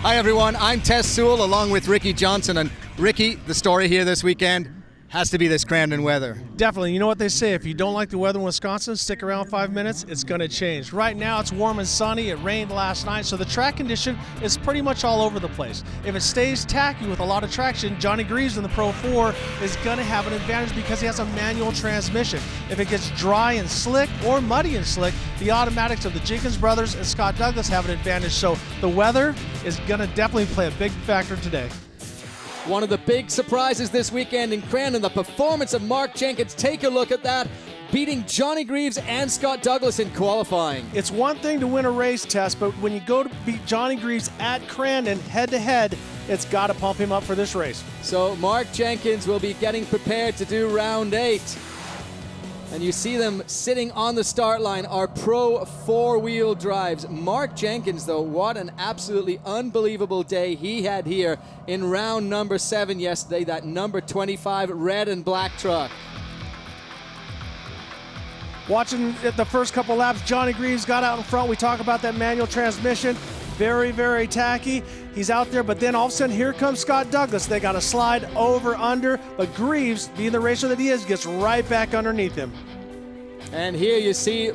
Hi everyone, I'm Tess Sewell along with Ricky Johnson, and Ricky, the story here this weekend has to be this Crandon weather. Definitely. You know what they say, if you don't like the weather in Wisconsin, stick around 5 minutes, it's going to change. Right now it's warm and sunny, it rained last night, so the track condition is pretty much all over the place. If it stays tacky with a lot of traction, Johnny Greaves in the Pro 4 is going to have an advantage because he has a manual transmission. If it gets dry and slick or muddy and slick, the automatics of the Jenkins brothers and Scott Douglas have an advantage, so the weather is going to definitely play a big factor today. One of the big surprises this weekend in Crandon, the performance of Mark Jenkins. Take a look at that, beating Johnny Greaves and Scott Douglas in qualifying. It's one thing to win a race test, but when you go to beat Johnny Greaves at Crandon head-to-head, it's got to pump him up for this race. So Mark Jenkins will be getting prepared to do round 8. And you see them sitting on the start line, our Pro 4-wheel drives. Mark Jenkins, though, what an absolutely unbelievable day he had here in round number 7 yesterday, that number 25 red and black truck. Watching the first couple laps, Johnny Greaves got out in front. We talk about that manual transmission. Very, very tacky. He's out there, but then all of a sudden, here comes Scott Douglas. They got to slide over, under, but Greaves, being the racer that he is, gets right back underneath him. And here you see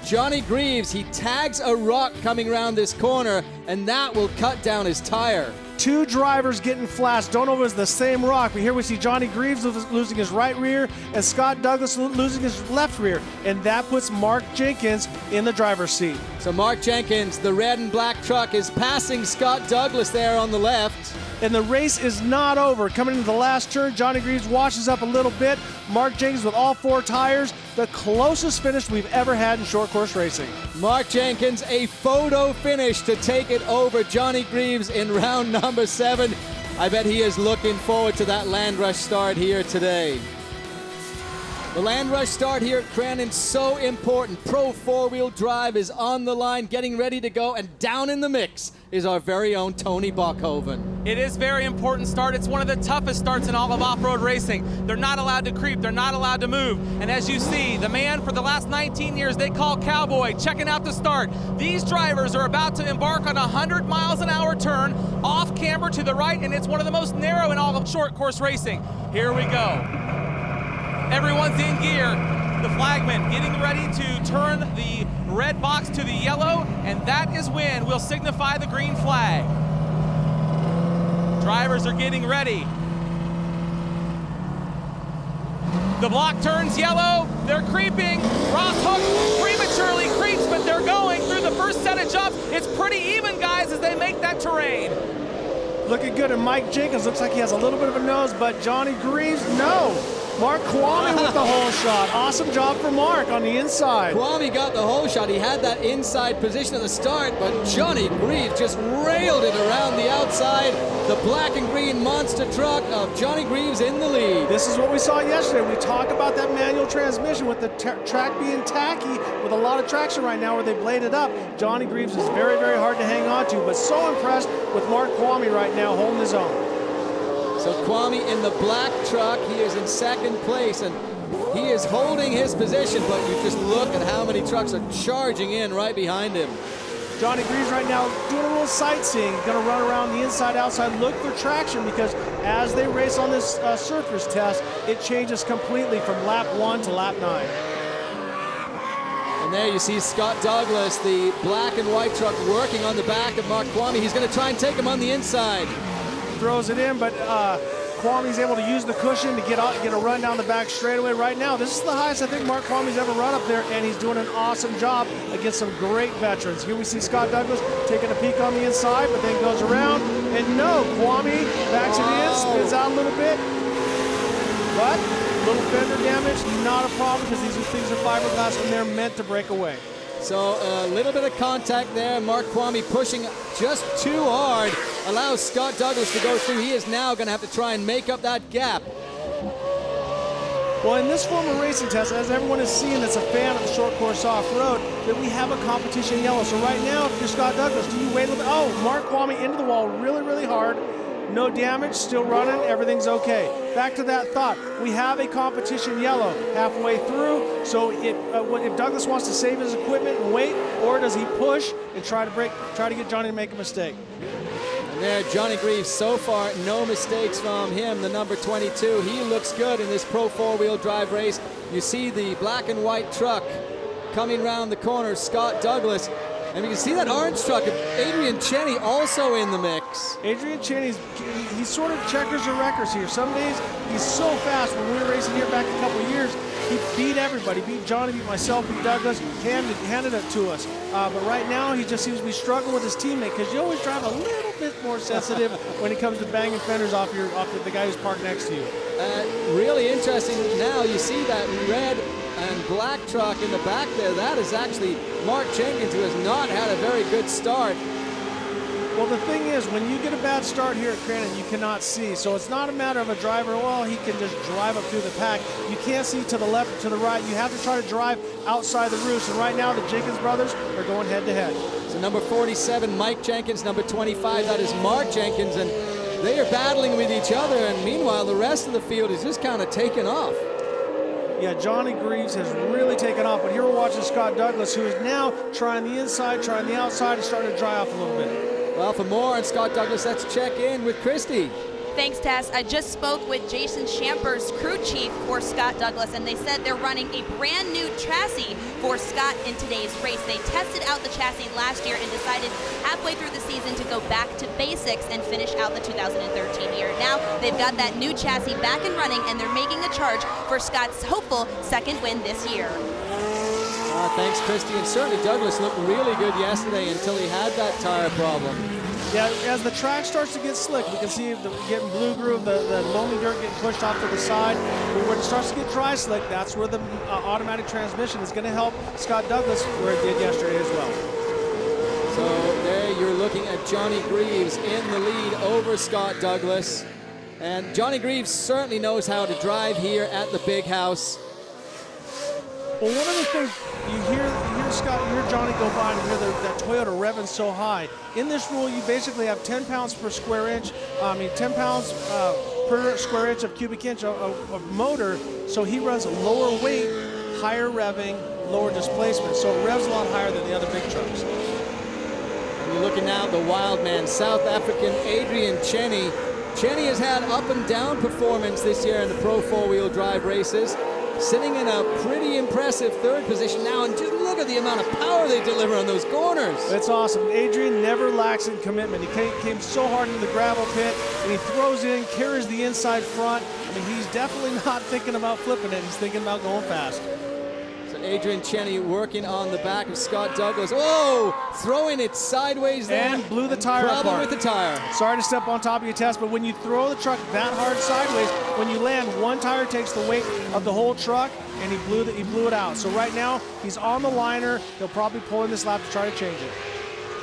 Johnny Greaves. He tags a rock coming around this corner, and that will cut down his tire. Two drivers getting flashed. Don't know if it was the same rock, but here we see Johnny Greaves losing his right rear and Scott Douglas losing his left rear, and that puts Mark Jenkins in the driver's seat. So Mark Jenkins, the red and black truck, is passing Scott Douglas there on the left. And the race is not over. Coming into the last turn, Johnny Greaves washes up a little bit. Mark Jenkins with all 4 tires, the closest finish we've ever had in short course racing. Mark Jenkins, a photo finish to take it over Johnny Greaves in round number 7. I bet he is looking forward to that Land Rush start here today. The Land Rush start here at Crandon, so important. Pro 4-wheel drive is on the line, getting ready to go, and down in the mix is our very own Tony Bachhoven. It is very important start. It's one of the toughest starts in all of off-road racing. They're not allowed to creep. They're not allowed to move. And as you see, the man for the last 19 years they call Cowboy, checking out the start. These drivers are about to embark on a 100 miles an hour turn off camber to the right, and it's one of the most narrow in all of short course racing. Here we go. Everyone's in gear. The flagman getting ready to turn the red box to the yellow, and that is when we'll signify the green flag. Drivers are getting ready. The block turns yellow. They're creeping. Ross Hook prematurely creeps, but they're going through the first set of jumps. It's pretty even, guys, as they make that terrain. Looking good, and Mike Jenkins looks like he has a little bit of a nose, but Johnny Greaves, no. Mark Kwame with the hole shot. Awesome job for Mark on the inside. Kwame got the hole shot. He had that inside position at the start, but Johnny Greaves just railed it around the outside. The black and green monster truck of Johnny Greaves in the lead. This is what we saw yesterday. We talked about that manual transmission with the track being tacky with a lot of traction right now where they bladed up. Johnny Greaves is very, very hard to hang on to, but so impressed with Mark Kwame right now holding his own. So Kwame in the black truck, he is in second place, and he is holding his position, but you just look at how many trucks are charging in right behind him. Johnny Greaves right now doing a little sightseeing, gonna run around the inside, outside, look for traction, because as they race on this surface test, it changes completely from lap 1 to lap 9. And there you see Scott Douglas, the black and white truck, working on the back of Mark Kwame. He's gonna try and take him on the inside. Throws it in, but Kwame's able to use the cushion to get a run down the back straightaway right now. This is the highest I think Mark Kwame's ever run up there, and he's doing an awesome job against some great veterans. Here we see Scott Douglas taking a peek on the inside, but then goes around, and no, Kwame backs it in, spins out a little bit, but little fender damage, not a problem, because these things are fiberglass and they're meant to break away. So a little bit of contact there. Mark Kwame pushing just too hard, allows Scott Douglas to go through. He is now going to have to try and make up that gap. Well, in this form of racing test, as everyone is seeing that's a fan of the short course off-road, that we have a competition yellow. So right now, if you're Scott Douglas, do you wait a little bit? Oh, Mark Kwame into the wall really, really hard. No damage, still running, everything's okay. Back to that thought, we have a competition yellow halfway through, so if Douglas wants to save his equipment and wait, or does he push and try to get Johnny to make a mistake? And there, Johnny Greaves, so far, no mistakes from him, the number 22. He looks good in this Pro 4-wheel drive race. You see the black and white truck coming around the corner, Scott Douglas. And you can see that orange truck of Adrian Cheney also in the mix. Adrian Cheney, he sort of checkers the records here. Some days he's so fast. When we were racing here back a couple of years, he beat everybody. Beat Johnny, beat myself, beat Douglas, handed it to us. But right now he just seems to be struggling with his teammate because you always drive a little bit more sensitive when it comes to banging fenders off the guy who's parked next to you. Really interesting. Now you see that red and black truck in the back there. That is actually Mark Jenkins, who has not had a very good start. Well, the thing is, when you get a bad start here at Crandon, you cannot see. So it's not a matter of a driver, well, he can just drive up through the pack. You can't see to the left or to the right. You have to try to drive outside the roost. And right now, the Jenkins brothers are going head to head. So number 47, Mike Jenkins. Number 25, that is Mark Jenkins. And they are battling with each other. And meanwhile, the rest of the field is just kind of taken off. Yeah, Johnny Greaves has really taken off, but here we're watching Scott Douglas, who is now trying the inside, trying the outside, and starting to dry off a little bit. Well, for more on Scott Douglas, let's check in with Christy. Thanks, Tess. I just spoke with Jason Champer's crew chief for Scott Douglas, and they said they're running a brand new chassis for Scott in today's race. They tested out the chassis last year and decided halfway through the season to go back to basics and finish out the 2013 year. Now they've got that new chassis back and running, and they're making a charge for Scott's hopeful second win this year. Thanks, Christy. And certainly Douglas looked really good yesterday until he had that tire problem. Yeah, as the track starts to get slick, we can see getting blue groove, the loamy dirt getting pushed off to the side. But when it starts to get dry slick, that's where the automatic transmission is going to help Scott Douglas, where it did yesterday as well. So there you're looking at Johnny Greaves in the lead over Scott Douglas. And Johnny Greaves certainly knows how to drive here at the big house. Well, one of the things you hear Johnny go by and hear that Toyota revving so high. In this rule, you basically have 10 pounds per square inch. 10 pounds per square inch of cubic inch of motor. So he runs a lower weight, higher revving, lower displacement. So it revs a lot higher than the other big trucks. And you're looking now at the wild man, South African Adrian Cheney. Cheney has had up and down performance this year in the Pro 4-wheel drive races. Sitting in a pretty impressive third position now, and just look at the amount of power they deliver on those corners. It's awesome. Adrian never lacks in commitment. He came so hard into the gravel pit, and he throws in, carries the inside front. I mean, he's definitely not thinking about flipping it. He's thinking about going fast. So Adrian Cheney working on the back of Scott Douglas. Whoa! Throwing it sideways there. And blew the tire apart. Problem with the tire. Sorry to step on top of your test, but when you throw the truck that hard sideways, when you land, one tire takes the weight of the whole truck, and he blew it out. So right now, he's on the liner. He'll probably pull in this lap to try to change it.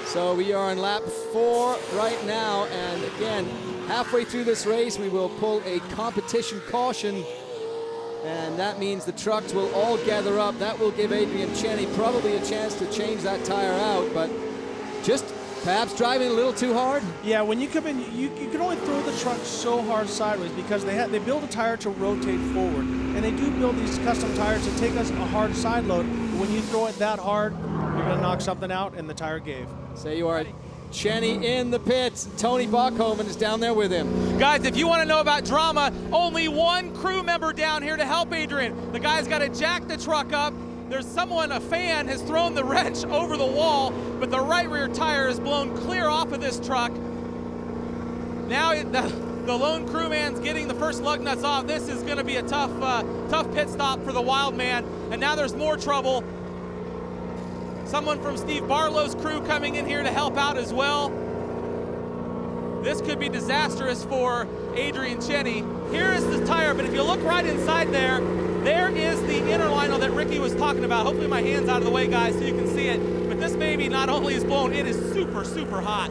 So we are on lap 4 right now, and again, halfway through this race, we will pull a competition caution. And that means the trucks will all gather up. That will give Adrian Cheney probably a chance to change that tire out, but just perhaps driving a little too hard. Yeah, when you come in, you can only throw the truck so hard sideways because they build a tire to rotate forward. And they do build these custom tires to take us a hard side load. But when you throw it that hard, you're going to knock something out, and the tire gave. So you are Cheney in the pits. Tony Bachhoven is down there with him. Guys, if you want to know about drama, only one crew member down here to help Adrian. The guy's got to jack the truck up. There's someone, a fan, has thrown the wrench over the wall, but the right rear tire is blown clear off of this truck. Now the lone crewman's getting the first lug nuts off. This is going to be a tough pit stop for the wild man. And now there's more trouble. Someone from Steve Barlow's crew coming in here to help out as well. This could be disastrous for Adrian Cheney. Here is the tire, but if you look right inside there, there is the inner lino that Ricky was talking about. Hopefully my hand's out of the way, guys, so you can see it. But this baby not only is blown, it is super, super hot.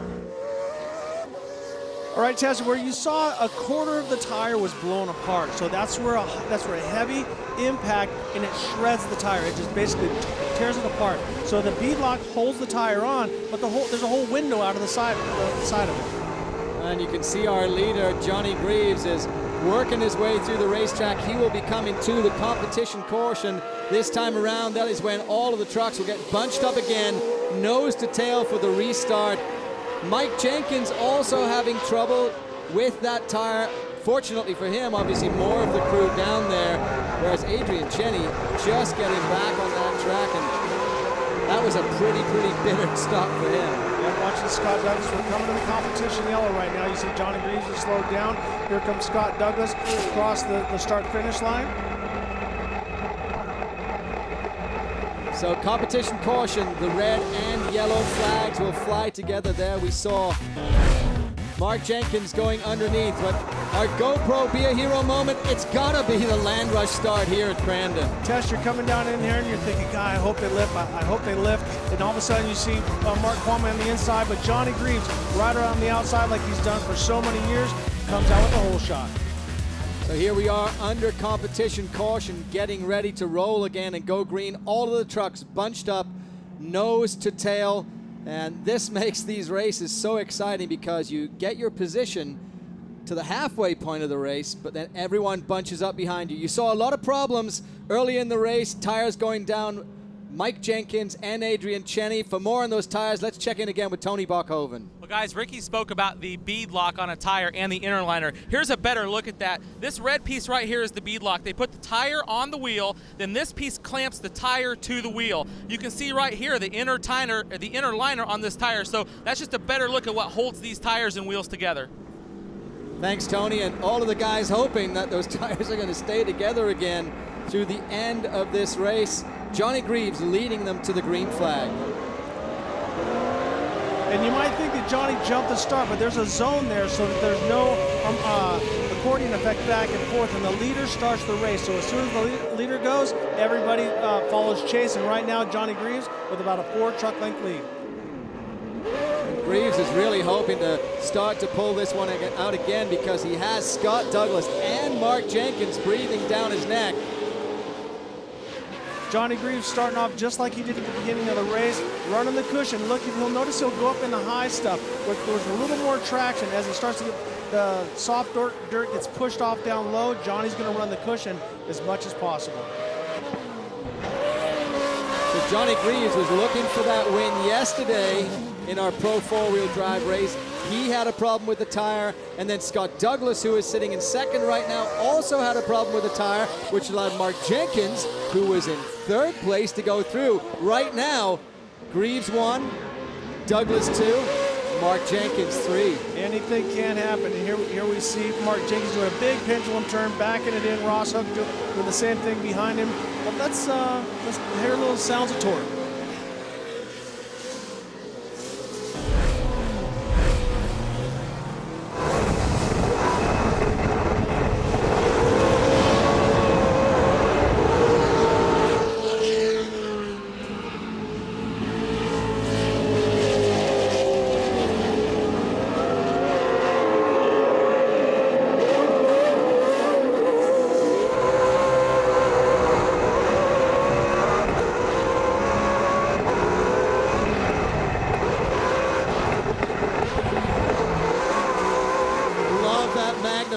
All right, Tessa, where you saw a quarter of the tire was blown apart. So that's where a heavy impact, and it shreds the tire. It just basically tears it apart. So the bead lock holds the tire on, but there's a whole window out of the side of it. And you can see our leader, Johnny Greaves, is working his way through the racetrack. He will be coming to the competition caution this time around. That is when all of the trucks will get bunched up again, nose to tail for the restart. Mike Jenkins also having trouble with that tire. Fortunately for him, obviously more of the crew down there, whereas Adrian Cheney just getting back on that track, and that was a pretty bitter stop for him. Yeah, watching Scott Douglas. We're coming to the competition yellow right now. You see Johnny Greaves is slowed down. Here comes Scott Douglas across the start-finish line. So competition caution, the red and yellow flags will fly together there. We saw Mark Jenkins going underneath, but our GoPro Be a Hero moment, it's gotta be the land rush start here at Crandon. Tess, you're coming down in here and you're thinking, God, I hope they lift, I hope they lift. And all of a sudden you see Mark Kwame on the inside, but Johnny Greaves right around the outside like he's done for so many years, comes out with a hole shot. So here we are under competition caution, getting ready to roll again and go green. All of the trucks bunched up, nose to tail, and this makes these races so exciting because you get your position to the halfway point of the race, but then everyone bunches up behind you. You saw a lot of problems early in the race, tires going down. Mike Jenkins and Adrian Cheney. For more on those tires, let's check in again with Tony Bachhoven. Well, guys, Ricky spoke about the bead lock on a tire and the inner liner. Here's a better look at that. This red piece right here is the bead lock. They put the tire on the wheel, then this piece clamps the tire to the wheel. You can see right here the inner liner on this tire. So that's just a better look at what holds these tires and wheels together. Thanks, Tony, and all of the guys hoping that those tires are going to stay together again through the end of this race. Johnny Greaves leading them to the green flag. And you might think that Johnny jumped the start, but there's a zone there so that there's no accordion effect back and forth, and the leader starts the race. So as soon as the leader goes, everybody follows chase, and right now Johnny Greaves with about a 4-truck length lead. Greaves is really hoping to start to pull this one out again because he has Scott Douglas and Mark Jenkins breathing down his neck. Johnny Greaves starting off just like he did at the beginning of the race, running the cushion. Look, you'll notice he'll go up in the high stuff, but there's a little more traction as it starts to get the soft dirt gets pushed off down low. Johnny's going to run the cushion as much as possible. So Johnny Greaves was looking for that win yesterday in our Pro 4-wheel drive race. He had a problem with the tire, and then Scott Douglas, who is sitting in second right now, also had a problem with the tire, which allowed Mark Jenkins, who was in third place, to go through. Right now, Greaves 1, Douglas 2, Mark Jenkins 3. Anything can happen. And here we see Mark Jenkins doing a big pendulum turn, backing it in. Ross Hook doing the same thing behind him. But let's hear a little sounds of torque.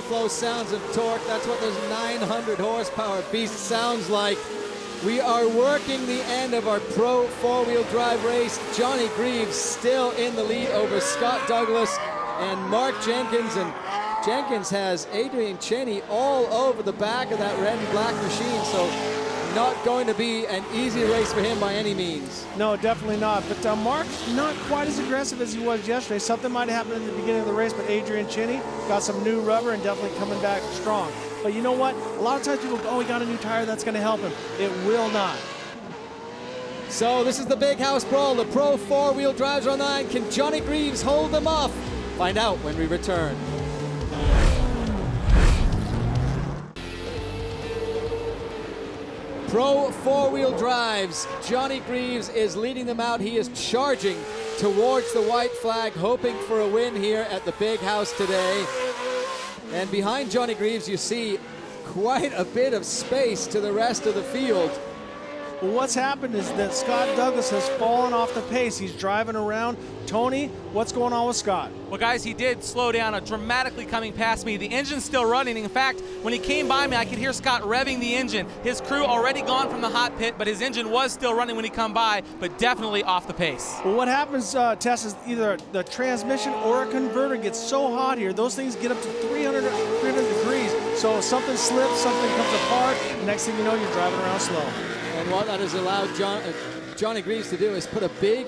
Flow sounds of torque. That's what those 900 horsepower beast sounds like. We are working the end of our Pro 4-wheel drive race. Johnny Greaves still in the lead over Scott Douglas and Mark Jenkins, and Jenkins has Adrian Cheney all over the back of that red and black machine, so not going to be an easy race for him by any means. No, definitely not. But Mark, not quite as aggressive as he was yesterday. Something might have happened in the beginning of the race, but Adrian Cheney got some new rubber and definitely coming back strong. But you know what? A lot of times people go, oh, he got a new tire, that's going to help him. It will not. So this is the Big House Brawl. The Pro 4-wheel drives are on the line. Can Johnny Greaves hold them off? Find out when we return. Pro 4-wheel drives. Johnny Greaves is leading them out. He is charging towards the white flag, hoping for a win here at the Big House today. And behind Johnny Greaves, you see quite a bit of space to the rest of the field. Well, what's happened is that Scott Douglas has fallen off the pace. He's driving around. Tony, what's going on with Scott? Well, guys, he did slow down dramatically coming past me. The engine's still running. In fact, when he came by me, I could hear Scott revving the engine. His crew already gone from the hot pit, but his engine was still running when he come by, but definitely off the pace. Well, what happens, Tess, is either the transmission or a converter gets so hot here, those things get up to 300 degrees. So something slips, something comes apart, next thing you know, you're driving around slow. And what that has allowed Johnny Greaves to do is put a big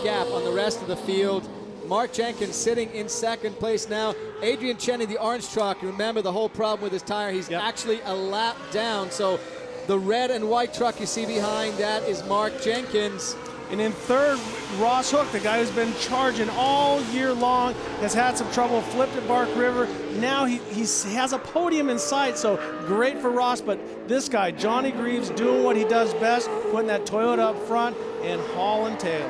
gap on the rest of the field. Mark Jenkins sitting in second place now. Adrian Cheney, the orange truck, remember the whole problem with his tire, he's actually a lap down. So the red and white truck you see behind, that is Mark Jenkins. And in third, Ross Hook, the guy who's been charging all year long, has had some trouble, flipped at Bark River. Now he has a podium in sight, so great for Ross. But this guy, Johnny Greaves, doing what he does best, putting that Toyota up front and hauling tail.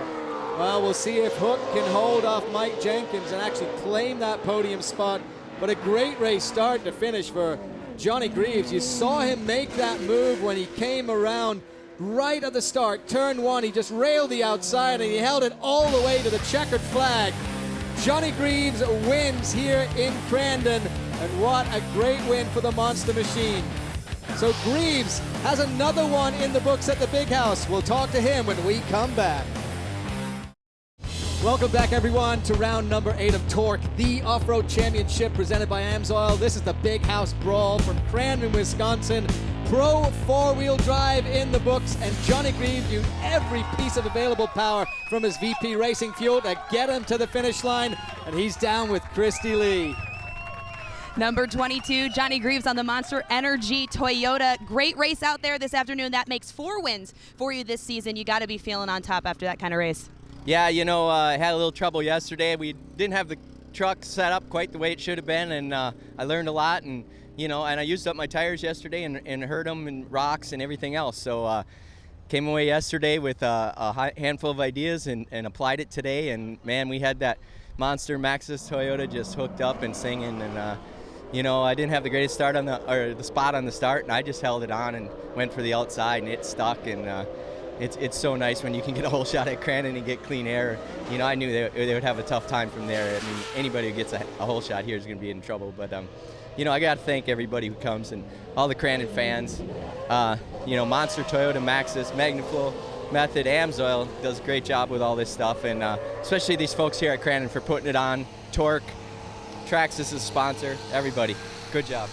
Well, we'll see if Hook can hold off Mike Jenkins and actually claim that podium spot. But a great race start to finish for Johnny Greaves. You saw him make that move when he came around right at the start. Turn one, he just railed the outside and he held it all the way to the checkered flag. Johnny Greaves wins here in Crandon, and what a great win for the Monster Machine. So Greaves has another one in the books at the Big House. We'll talk to him when we come back. Welcome back, everyone, to round number 8 of TORC, the off-road championship presented by AMSOIL. This is the Big House Brawl from Crandon, Wisconsin. Pro four-wheel drive in the books, and Johnny Greaves used every piece of available power from his VP Racing fuel to get him to the finish line, and he's down with Christy Lee. Number 22, Johnny Greaves on the Monster Energy Toyota. Great race out there this afternoon. That makes 4 wins for you this season. You got to be feeling on top after that kind of race. Yeah, you know, I had a little trouble yesterday. We didn't have the truck set up quite the way it should have been, and I learned a lot, and you know, and I used up my tires yesterday and hurt them and rocks and everything else. So came away yesterday with a handful of ideas and applied it today, and man, we had that Monster Maxxis Toyota just hooked up and singing, and you know, I didn't have the greatest start on the spot on the start, and I just held it on and went for the outside, and it stuck, and it's so nice when you can get a whole shot at Crandon and get clean air. You know, I knew they would have a tough time from there. I mean, anybody who gets a whole shot here is going to be in trouble. But, you know, I got to thank everybody who comes and all the Crandon fans. You know, Monster, Toyota, Maxxis, Magnaflow, Method, AMSOIL does a great job with all this stuff. And especially these folks here at Crandon for putting it on. TORC, Traxxas is a sponsor. Everybody, good job.